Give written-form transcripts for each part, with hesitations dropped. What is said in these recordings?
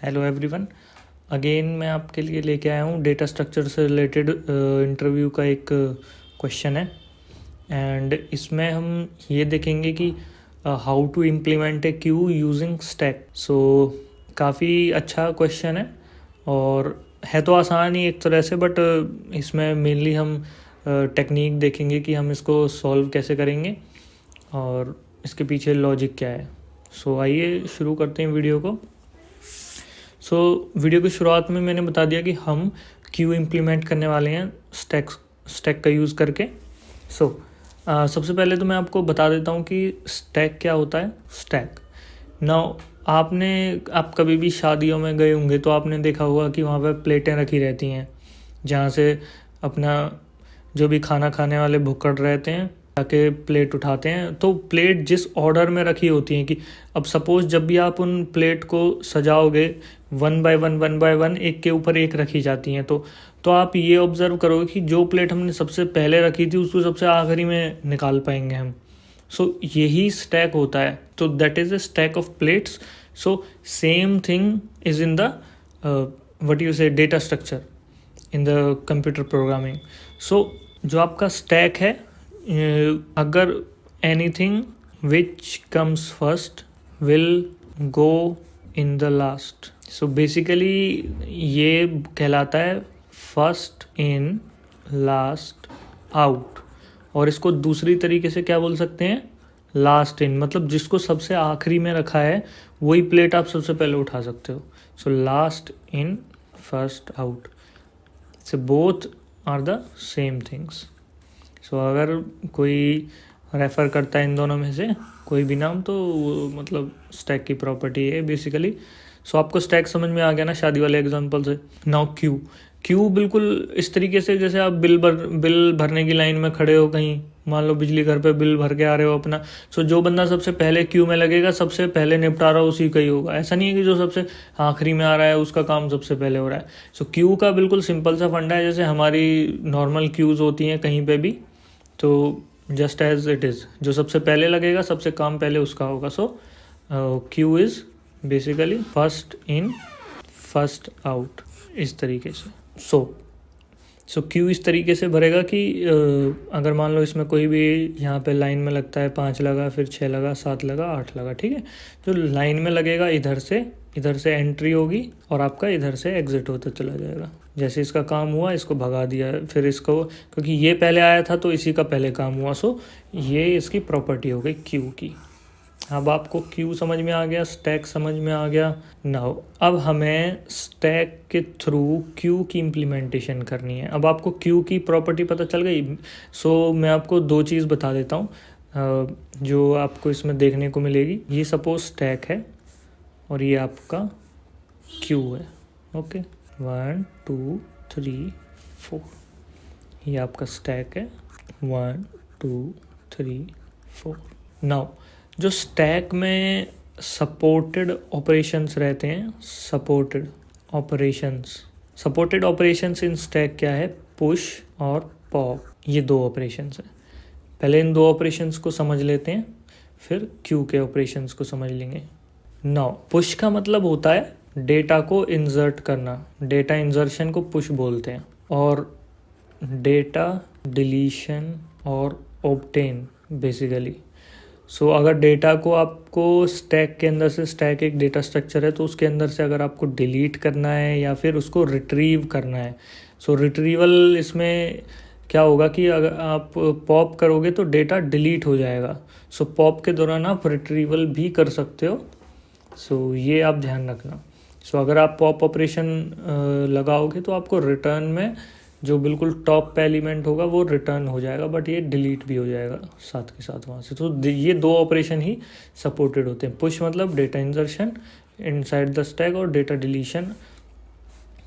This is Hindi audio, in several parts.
Hello everyone. अगेन मैं आपके लिए लेके आया हूँ डेटा स्ट्रक्चर से रिलेटेड इंटरव्यू का एक क्वेश्चन है। एंड इसमें हम ये देखेंगे कि how to implement a queue using stack. So काफ़ी अच्छा क्वेश्चन है और है तो आसान ही एक तरह से, बट इसमें मेनली हम टेक्निक देखेंगे कि हम इसको सॉल्व कैसे करेंगे और इसके पीछे लॉजिक क्या है। सो आइए शुरू करते हैं वीडियो को। वीडियो की शुरुआत में मैंने बता दिया कि हम क्यू इम्प्लीमेंट करने वाले हैं स्टैक का यूज़ करके। सबसे पहले तो मैं आपको बता देता हूँ कि स्टैक क्या होता है। स्टैक नाउ आप कभी भी शादियों में गए होंगे तो आपने देखा होगा कि वहाँ पर प्लेटें रखी रहती हैं जहाँ से अपना जो भी खाना खाने वाले भुक्कड़ रहते हैं जाके प्लेट उठाते हैं। तो प्लेट जिस ऑर्डर में रखी होती हैं कि अब सपोज जब भी आप उन प्लेट को सजाओगे वन बाय वन एक के ऊपर एक रखी जाती हैं। तो आप ये ऑब्जर्व करोगे कि जो प्लेट हमने सबसे पहले रखी थी उसको सबसे आखिरी में निकाल पाएंगे हम। यही स्टैक होता है। तो that is a stack of plates. Same thing is in the what you say data structure in the computer programming. जो आपका स्टैक है, अगर anything which comes first will go in the last. Basically ये कहलाता है फर्स्ट इन लास्ट आउट। और इसको दूसरी तरीके से क्या बोल सकते हैं, लास्ट इन। मतलब जिसको सबसे आखिरी में रखा है वही प्लेट आप सबसे पहले उठा सकते हो। Last in first out, both are the same things. अगर कोई रेफ़र करता है इन दोनों में से कोई भी नाम तो वो मतलब स्टैक की प्रॉपर्टी है बेसिकली। आपको स्टैक समझ में आ गया ना शादी वाले एग्जांपल से। नाउ क्यू बिल्कुल इस तरीके से जैसे आप बिल भरने की लाइन में खड़े हो कहीं, मान लो बिजली घर पे बिल भर के आ रहे हो अपना। जो बंदा सबसे पहले क्यू में लगेगा सबसे पहले निपटारा उसी का ही होगा। ऐसा नहीं है कि जो सबसे आखिरी में आ रहा है उसका काम सबसे पहले हो रहा है। क्यू का बिल्कुल सिंपल सा फंडा है, जैसे हमारी नॉर्मल क्यूज़ होती हैं कहीं पे भी। तो जस्ट एज इट इज़, जो सबसे पहले लगेगा सबसे काम पहले उसका होगा। Q is basically first in first out, इस तरीके से। क्यू इस तरीके से भरेगा कि अगर मान लो इसमें कोई भी यहाँ पे लाइन में लगता है 5 लगा, फिर 6 लगा, 7 लगा, 8 लगा, ठीक है। जो लाइन में लगेगा इधर से एंट्री होगी और आपका इधर से एग्जिट होता चला जाएगा। जैसे इसका काम हुआ इसको भगा दिया, फिर इसको क्योंकि ये पहले आया था तो इसी का पहले काम हुआ। ये इसकी प्रॉपर्टी हो गई क्यू की। अब आपको क्यू समझ में आ गया, स्टैक समझ में आ गया। नाउ अब हमें स्टैक के थ्रू क्यू की इम्प्लीमेंटेशन करनी है। अब आपको क्यू की प्रॉपर्टी पता चल गई। मैं आपको 2 चीज़ बता देता हूँ जो आपको इसमें देखने को मिलेगी। ये सपोज स्टैक है और ये आपका क्यू है। ओके, 1 2 3 4 ये आपका स्टैक है। 1 2 3 4। नाउ जो स्टैक में सपोर्टेड ऑपरेशंस रहते हैं, सपोर्टेड ऑपरेशंस इन स्टैक क्या है, पुश और पॉप। ये 2 ऑपरेशंस हैं। पहले इन 2 ऑपरेशंस को समझ लेते हैं, फिर क्यू के ऑपरेशंस को समझ लेंगे। नाउ पुश का मतलब होता है डेटा को इंसर्ट करना, डेटा इंसर्शन को पुश बोलते हैं। और डेटा डिलीशन और ऑब्टेन बेसिकली। अगर डेटा को आपको स्टैक के अंदर से, स्टैक एक डेटा स्ट्रक्चर है तो उसके अंदर से अगर आपको डिलीट करना है या फिर उसको रिट्रीव करना है। रिट्रीवल इसमें क्या होगा कि अगर आप पॉप करोगे तो डेटा डिलीट हो जाएगा। पॉप के दौरान आप रिट्रीवल भी कर सकते हो। ये आप ध्यान रखना। अगर आप पॉप ऑपरेशन लगाओगे तो आपको रिटर्न में जो बिल्कुल टॉप पे एलिमेंट होगा वो रिटर्न हो जाएगा, बट ये डिलीट भी हो जाएगा साथ के साथ वहाँ से। ये 2 ऑपरेशन ही सपोर्टेड होते हैं। पुश मतलब data insertion inside the stack और data deletion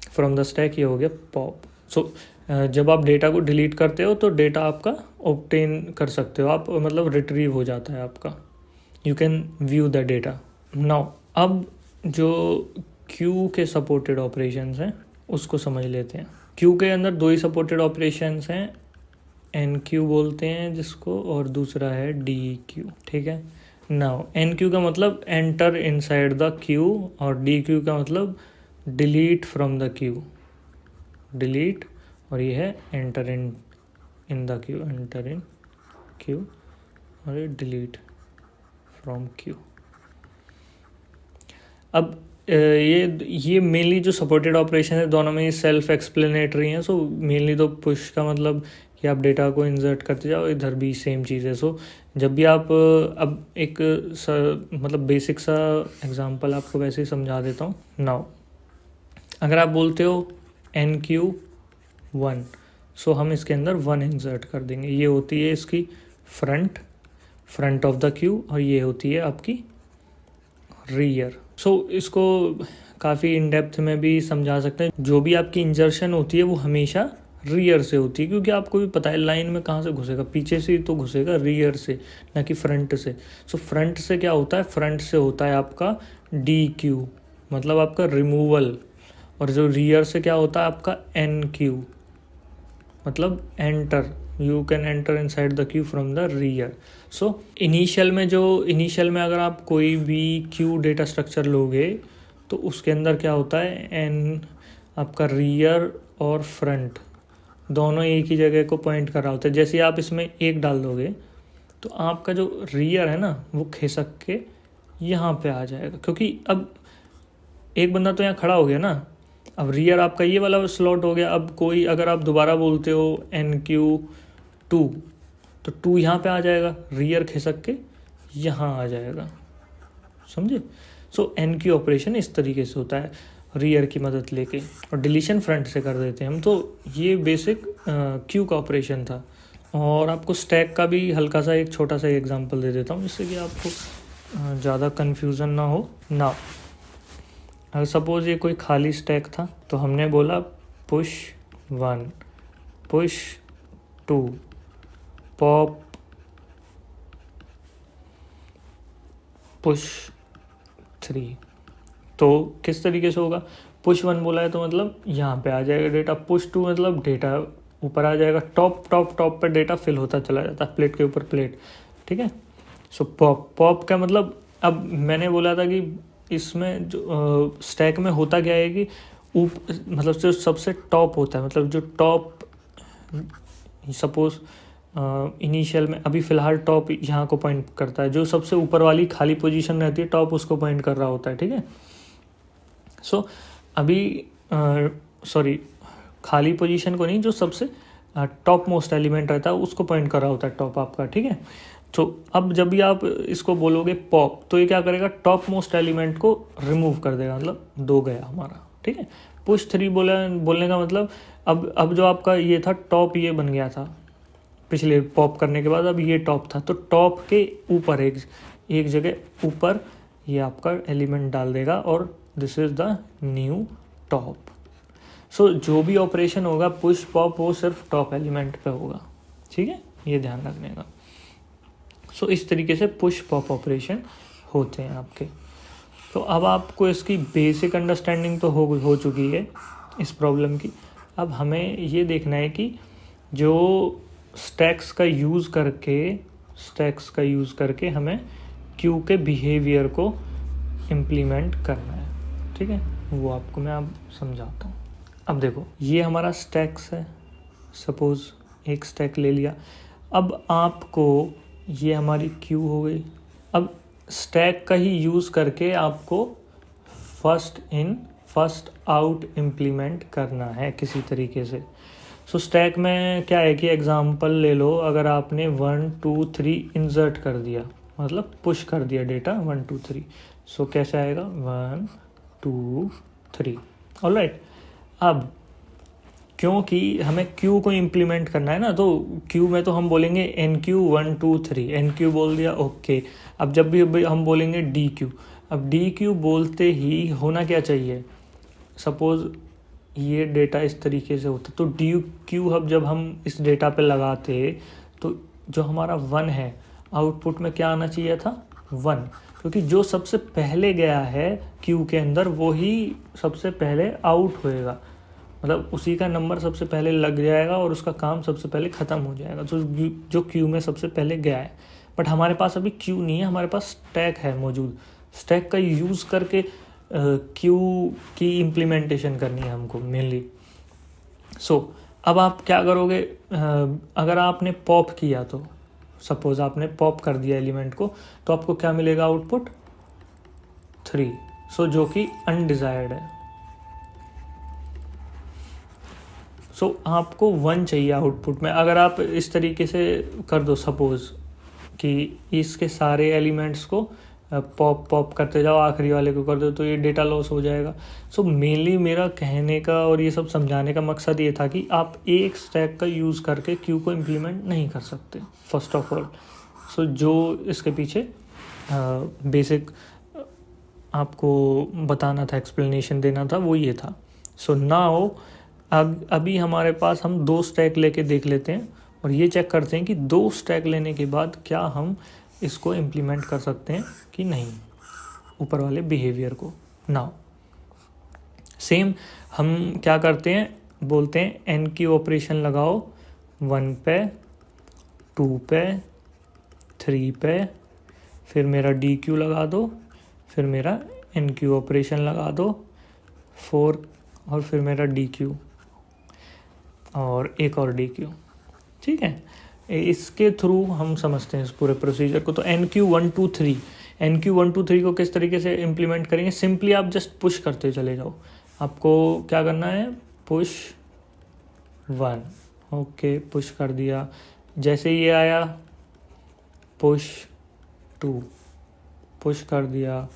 from the stack, ये हो गया पॉप। जब आप डेटा को डिलीट करते हो तो डेटा आपका ऑब्टेन कर सकते हो आप, मतलब रिट्रीव हो जाता है आपका। You can view the data. Now अब जो क्यू के सपोर्टेड ऑपरेशंस हैं उसको समझ लेते हैं। क्यू के अंदर 2 ही सपोर्टेड ऑपरेशंस हैं, एन क्यू बोलते हैं जिसको, और दूसरा है डी क्यू, ठीक है। नाउ एन क्यू का मतलब एंटर इनसाइड द क्यू और डी क्यू का मतलब delete from the Q, delete, और ये है enter in the Q, enter in Q, और ये डिलीट फ्रॉम क्यू। अब ये मेनली जो सपोर्टेड ऑपरेशन है दोनों में ये सेल्फ एक्सप्लेनेटरी हैं। सो मेनली तो पुश का मतलब कि आप डेटा को इंसर्ट करते जाओ, इधर भी सेम चीज़ है। सो जब भी आप अब एक मतलब बेसिक सा एग्जांपल आपको वैसे ही समझा देता हूँ। नाउ अगर आप बोलते हो एन क्यू 1, सो हम इसके अंदर 1 इंसर्ट कर देंगे। ये होती है इसकी फ्रंट ऑफ द क्यू, और ये होती है आपकी रियर। सो इसको काफ़ी इन डेप्थ में भी समझा सकते हैं। जो भी आपकी इंजर्शन होती है वो हमेशा रियर से होती है, क्योंकि आपको भी पता है लाइन में कहाँ से घुसेगा, पीछे से तो घुसेगा, रियर से ना कि फ्रंट से। सो फ्रंट से क्या होता है, फ्रंट से होता है आपका डी क्यू, मतलब आपका रिमूवल, और जो रियर से क्या होता है आपका एन क्यू, मतलब enter, you can enter inside the Q from the rear. So initial में अगर आप कोई भी क्यू डेटा स्ट्रक्चर लोगे तो उसके अंदर क्या होता है, एन आपका रियर और फ्रंट दोनों एक ही जगह को पॉइंट कर रहा होता है। जैसे आप इसमें 1 डाल दोगे तो आपका जो रियर है ना वो खिसक के यहाँ पे आ जाएगा, क्योंकि अब एक बंदा तो यहाँ खड़ा हो गया ना, अब रियर आपका ये वाला स्लॉट हो गया। अब कोई अगर आप दोबारा बोलते हो एन क्यू 2, तो 2 यहाँ पे आ जाएगा, रियर खिसक के यहाँ आ जाएगा, समझे। सो एन क्यू ऑपरेशन इस तरीके से होता है, रियर की मदद लेके, और डिलीशन फ्रंट से कर देते हैं हम। तो ये बेसिक क्यू का ऑपरेशन था। और आपको स्टैक का भी हल्का सा एक छोटा सा एग्जांपल दे देता हूँ, जिससे कि आपको ज़्यादा कन्फ्यूज़न ना हो ना। अगर सपोज़ ये कोई खाली स्टैक था तो हमने बोला पुश 1, पुश 2, पॉप, पुश 3। तो किस तरीके से होगा, पुश 1 बोला है तो मतलब यहाँ पे आ जाएगा डेटा, पुश 2 मतलब डेटा ऊपर आ जाएगा, टॉप पे डेटा फिल होता चला जाता है, प्लेट के ऊपर प्लेट, ठीक है। सो पॉप का मतलब, अब मैंने बोला था कि इसमें जो स्टैक में होता क्या है कि मतलब जो सबसे टॉप होता है, मतलब जो टॉप, सपोज इनिशियल में अभी फ़िलहाल टॉप यहाँ को पॉइंट करता है, जो सबसे ऊपर वाली खाली पोजीशन रहती है टॉप उसको पॉइंट कर रहा होता है, ठीक है। सो अभी सॉरी, खाली पोजीशन को नहीं, जो सबसे टॉप मोस्ट एलिमेंट रहता है उसको पॉइंट कर रहा होता है टॉप आपका, ठीक है। तो अब जब भी आप इसको बोलोगे पॉप, तो ये क्या करेगा, टॉप मोस्ट एलिमेंट को रिमूव कर देगा, मतलब 2 गया हमारा, ठीक है। पुश 3 बोलने का मतलब अब जो आपका ये था टॉप, ये बन गया था पिछले पॉप करने के बाद, अब ये टॉप था, तो टॉप के ऊपर एक जगह ऊपर ये आपका एलिमेंट डाल देगा, और this is the new top. So जो भी ऑपरेशन होगा पुश पॉप वो सिर्फ टॉप एलिमेंट पे होगा, ठीक है, ये ध्यान रखने का। सो इस तरीके से पुश पॉप ऑपरेशन होते हैं आपके। तो अब आपको इसकी बेसिक अंडरस्टैंडिंग तो हो चुकी है इस प्रॉब्लम की। अब हमें ये देखना है कि जो स्टैक्स का यूज़ करके हमें क्यू के बिहेवियर को इम्प्लीमेंट करना है, ठीक है। वो आपको मैं अब समझाता हूँ। अब देखो, ये हमारा स्टैक्स है, सपोज़ एक स्टैक ले लिया। अब आपको, ये हमारी क्यू हो गई। अब स्टैक का ही यूज़ करके आपको first in first out implement करना है किसी तरीके से। सो स्टैक में क्या है कि एग्जांपल ले लो, अगर आपने 1 2 3 इंसर्ट कर दिया, मतलब पुश कर दिया डेटा 1 2 3, सो कैसे आएगा 1 2 3, ऑलराइट। अब क्योंकि हमें क्यू को इम्प्लीमेंट करना है ना, तो क्यू में तो हम बोलेंगे एन क्यू 1 2 3, एन क्यू बोल दिया, ओके। अब जब भी हम बोलेंगे डी क्यू, अब डी क्यू बोलते ही होना क्या चाहिए, सपोज़ ये डेटा इस तरीके से होता, तो डी क्यू अब जब हम इस डेटा पे लगाते तो जो हमारा 1 है आउटपुट में क्या आना चाहिए था 1, क्योंकि जो सबसे पहले गया है क्यू के अंदर वो ही सबसे पहले आउट होएगा, मतलब उसी का नंबर सबसे पहले लग जाएगा और उसका काम सबसे पहले ख़त्म हो जाएगा। तो जो क्यू में सबसे पहले गया है, बट हमारे पास अभी क्यू नहीं है, हमारे पास स्टैक है मौजूद। स्टैक का यूज़ करके क्यू की इम्प्लीमेंटेशन करनी है हमको मेनली। सो अब आप क्या करोगे, अगर आपने पॉप किया तो सपोज आपने पॉप कर दिया एलिमेंट को, तो आपको क्या मिलेगा आउटपुट 3, सो जो कि अनडिजायर्ड है। सो आपको 1 चाहिए आउटपुट में। अगर आप इस तरीके से कर दो सपोज कि इसके सारे एलिमेंट्स को पॉप पॉप करते जाओ, आखिरी वाले को कर दो, तो ये डेटा लॉस हो जाएगा। सो मेनली मेरा कहने का और ये सब समझाने का मकसद ये था कि आप एक स्टैक का यूज़ करके क्यू को इम्प्लीमेंट नहीं कर सकते फर्स्ट ऑफ ऑल। सो जो इसके पीछे बेसिक आपको बताना था, एक्सप्लेनेशन देना था, वो ये था। सो नाउ अभी हमारे पास हम 2 स्टैक लेके देख लेते हैं और ये चेक करते हैं कि 2 स्टैक लेने के बाद क्या हम इसको इम्प्लीमेंट कर सकते हैं कि नहीं, ऊपर वाले बिहेवियर को। नाउ सेम हम क्या करते हैं, बोलते हैं एन की ऑपरेशन लगाओ 1 पे, 2 पे, 3 पे, फिर मेरा डी क्यू लगा दो, फिर मेरा एन क्यू ऑपरेशन लगा दो 4, और फिर मेरा डी क्यू और एक और डी क्यू। ठीक है, इसके थ्रू हम समझते हैं इस पूरे प्रोसीजर को। तो एन क्यू 1 2 3, एन क्यू 1 2 3 को किस तरीके से इम्प्लीमेंट करेंगे, सिंपली आप जस्ट पुश करते चले जाओ। आपको क्या करना है, पुश 1, ओके पुश कर दिया, जैसे ये आया पुश 2, पुश कर दिया,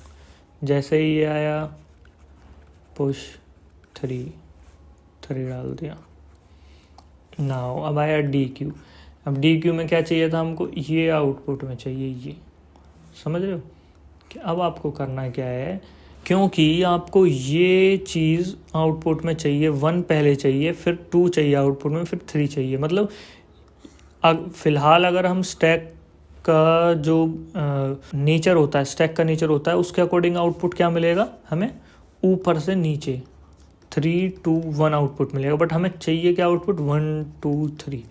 जैसे ही ये आया पुश 3 डाल दिया। नाउ अब आया डी क्यू। अब डी क्यू में क्या चाहिए था हमको, ये आउटपुट में चाहिए, ये समझ रहे हो कि अब आपको करना क्या है, क्योंकि आपको ये चीज़ आउटपुट में चाहिए, 1 पहले चाहिए, फिर 2 चाहिए आउटपुट में, फिर 3 चाहिए। मतलब फ़िलहाल अगर हम स्टैक का जो नेचर होता है, स्टैक का नेचर होता है, उसके अकॉर्डिंग आउटपुट क्या मिलेगा हमें, ऊपर से नीचे 3 2 1 आउटपुट मिलेगा। बट हमें चाहिए क्या आउटपुट, 1 2 3।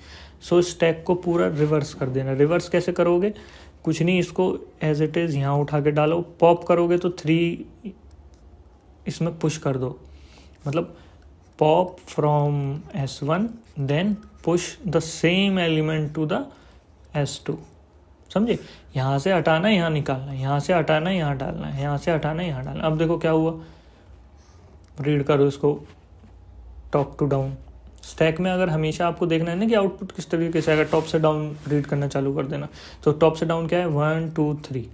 सो स्टैक को पूरा रिवर्स कर देना। रिवर्स कैसे करोगे, कुछ नहीं, इसको एज इट इज़ यहाँ उठा के डालो, पॉप करोगे तो 3 इसमें पुश कर दो, मतलब pop from S1 then push the same element to the S2। समझे, यहाँ से हटाना है, यहाँ निकालना है, यहाँ से हटाना है, यहाँ डालना है, यहाँ से हटाना है, यहाँ डालना है। अब देखो क्या हुआ, रीड करो इसको टॉप टू डाउन। स्टैक में अगर हमेशा आपको देखना है ना कि आउटपुट किस तरीके से, अगर टॉप से डाउन रीड करना चालू कर देना, तो टॉप से डाउन क्या है, 1 2 3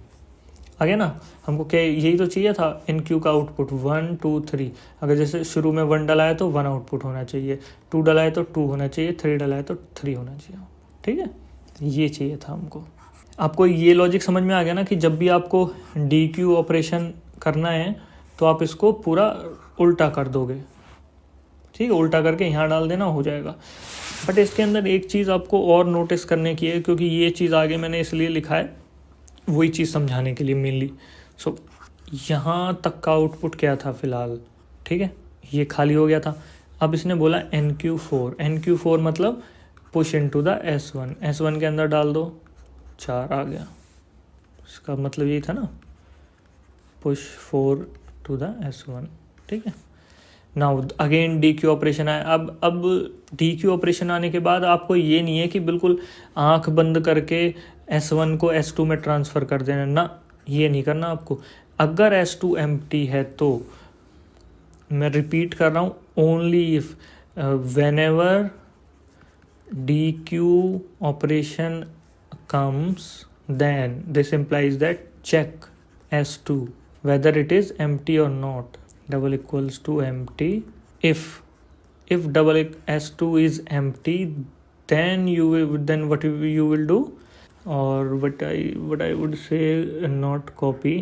आ गया ना। हमको क्या यही तो चाहिए था, इन क्यू का आउटपुट 1 2 3। अगर जैसे शुरू में 1 डला है तो 1 आउटपुट होना चाहिए, 2 डला है तो 2 होना चाहिए, 3 डला है तो 3 होना चाहिए। ठीक है, ये चाहिए था हमको। आपको ये लॉजिक समझ में आ गया ना कि जब भी आपको डी क्यू ऑपरेशन करना है तो आप इसको पूरा उल्टा कर दोगे। ठीक है, उल्टा करके यहाँ डाल देना, हो जाएगा। बट इसके अंदर एक चीज़ आपको और नोटिस करने की है, क्योंकि ये चीज़ आगे मैंने इसलिए लिखा है, वही चीज़ समझाने के लिए मेनली। सो यहाँ तक का आउटपुट क्या था फ़िलहाल, ठीक है, ये खाली हो गया था। अब इसने बोला NQ4, NQ4 मतलब push into the S1, S1 के अंदर डाल दो, 4 आ गया। इसका मतलब यही था ना, पुश 4 टू द S1। ठीक है, now again D Q operation आया। अब डी क्यू ऑपरेशन आने के बाद आपको ये नहीं है कि बिल्कुल आंख बंद करके S1 को S2 में ट्रांसफ़र कर देना ना, ये नहीं करना आपको। अगर S2 एम्प्टी है तो, मैं रिपीट कर रहा हूँ, only if when ever D Q operation comes, then this implies that check S2 whether it is empty or not, double equals to empty. If double S2 is empty, then what you will do, or what I would say, not copy,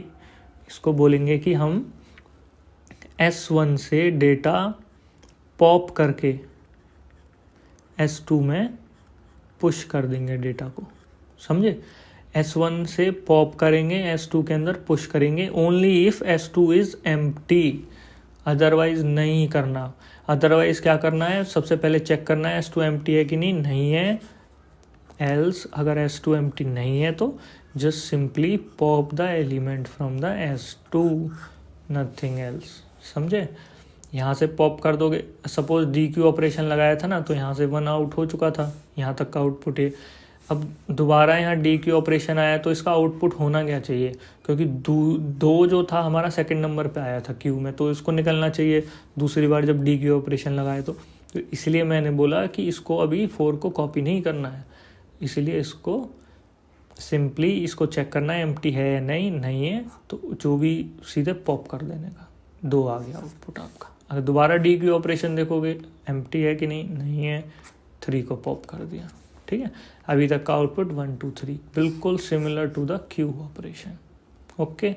इसको बोलेंगे कि हम S1 से डेटा पॉप करके S2 में पुश कर देंगे डेटा को। समझे, S1 से पॉप करेंगे, S2 के अंदर पुश करेंगे, only if S2 is empty, otherwise नहीं करना। अदरवाइज क्या करना है, सबसे पहले चेक करना है S2 एम्प्टी है कि नहीं है, एल्स अगर S2 एम्प्टी नहीं है तो just simply pop the element from the S2, nothing else. समझे? यहाँ से पॉप कर दोगे, सपोज DQ ऑपरेशन लगाया था ना, तो यहाँ से 1 आउट हो चुका था, यहाँ तक का आउटपुट है। अब दोबारा यहाँ DQ ऑपरेशन आया तो इसका आउटपुट होना क्या चाहिए, क्योंकि दो जो था हमारा सेकंड नंबर पे आया था क्यू में, तो इसको निकलना चाहिए दूसरी बार जब DQ ऑपरेशन लगाए तो इसलिए मैंने बोला कि इसको अभी 4 को कॉपी नहीं करना है, इसलिए इसको सिंपली इसको चेक करना है एम्प्टी है या नहीं है तो जो भी सीधे पॉप कर देने का। 2 आ गया आउटपुट आपका। अगर दोबारा DQ ऑपरेशन देखोगे एम्प्टी है कि नहीं है, 3 को पॉप कर दिया। ठीक है, अभी तक का आउटपुट 1 2 3 बिल्कुल similar to the queue operation. Okay,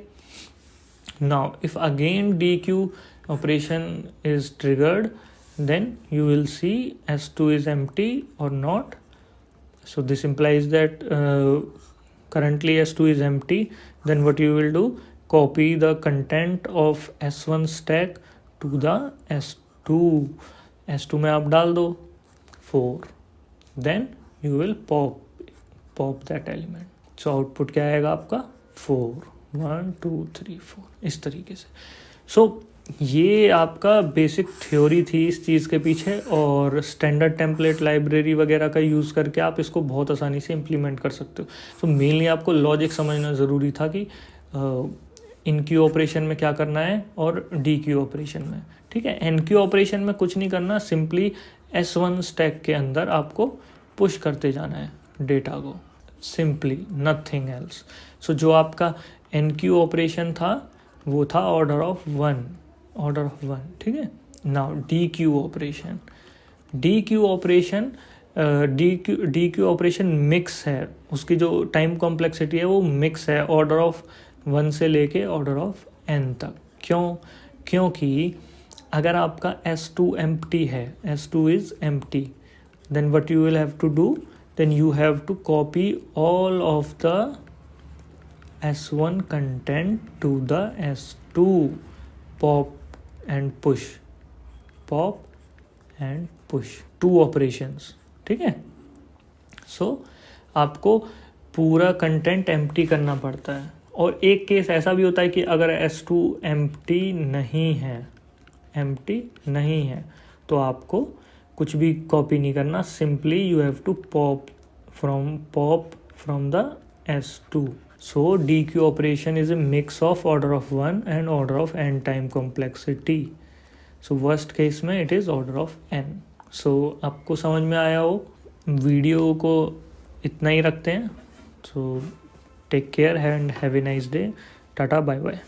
now if again DQ operation is triggered then you will see S2 is empty or not. So this implies that currently S2 is empty. Then what you will do, copy the content of S1 stack to the S2 में आप डाल दो 4, then you will pop that element. So output क्या आएगा आपका 4, 1 2 3 4 इस तरीके से। So ये आपका बेसिक थ्योरी थी इस चीज़ के पीछे, और स्टैंडर्ड टेम्पलेट लाइब्रेरी वगैरह का यूज़ करके आप इसको बहुत आसानी से इम्प्लीमेंट कर सकते हो। तो मेनली आपको लॉजिक समझना ज़रूरी था कि इन क्यू ऑपरेशन में क्या करना है और डी क्यू ऑपरेशन में। ठीक है, एन क्यू ऑपरेशन में कुछ नहीं करना, सिंपली S1 स्टैक के अंदर आपको पुश करते जाना है डेटा को, सिंपली नथिंग एल्स। सो जो आपका एन क्यू ऑपरेशन था वो था ऑर्डर ऑफ 1। ठीक है, now D Q operation D Q operation mix है, उसकी जो टाइम कॉम्प्लेक्सिटी है वो मिक्स है ऑर्डर ऑफ 1 से लेके ऑर्डर ऑफ n तक। क्योंकि अगर आपका S2 एम्प्टी है, S2 is empty, then what you will have to do, then you have to copy all of the S1 content to the S2, pop and push, 2 operations। ठीक है, सो आपको पूरा कंटेंट एम्प्टी करना पड़ता है। और एक केस ऐसा भी होता है कि अगर S2 एम्प्टी नहीं है तो आपको कुछ भी कॉपी नहीं करना, simply you have to pop from the S2। So DQ operation is a mix of order of 1 and order of n time complexity. So worst case में it is order of n. So आपको समझ में आया हो, वीडियो को इतना ही रखते हैं। So take care and have a nice day. Tata bye bye.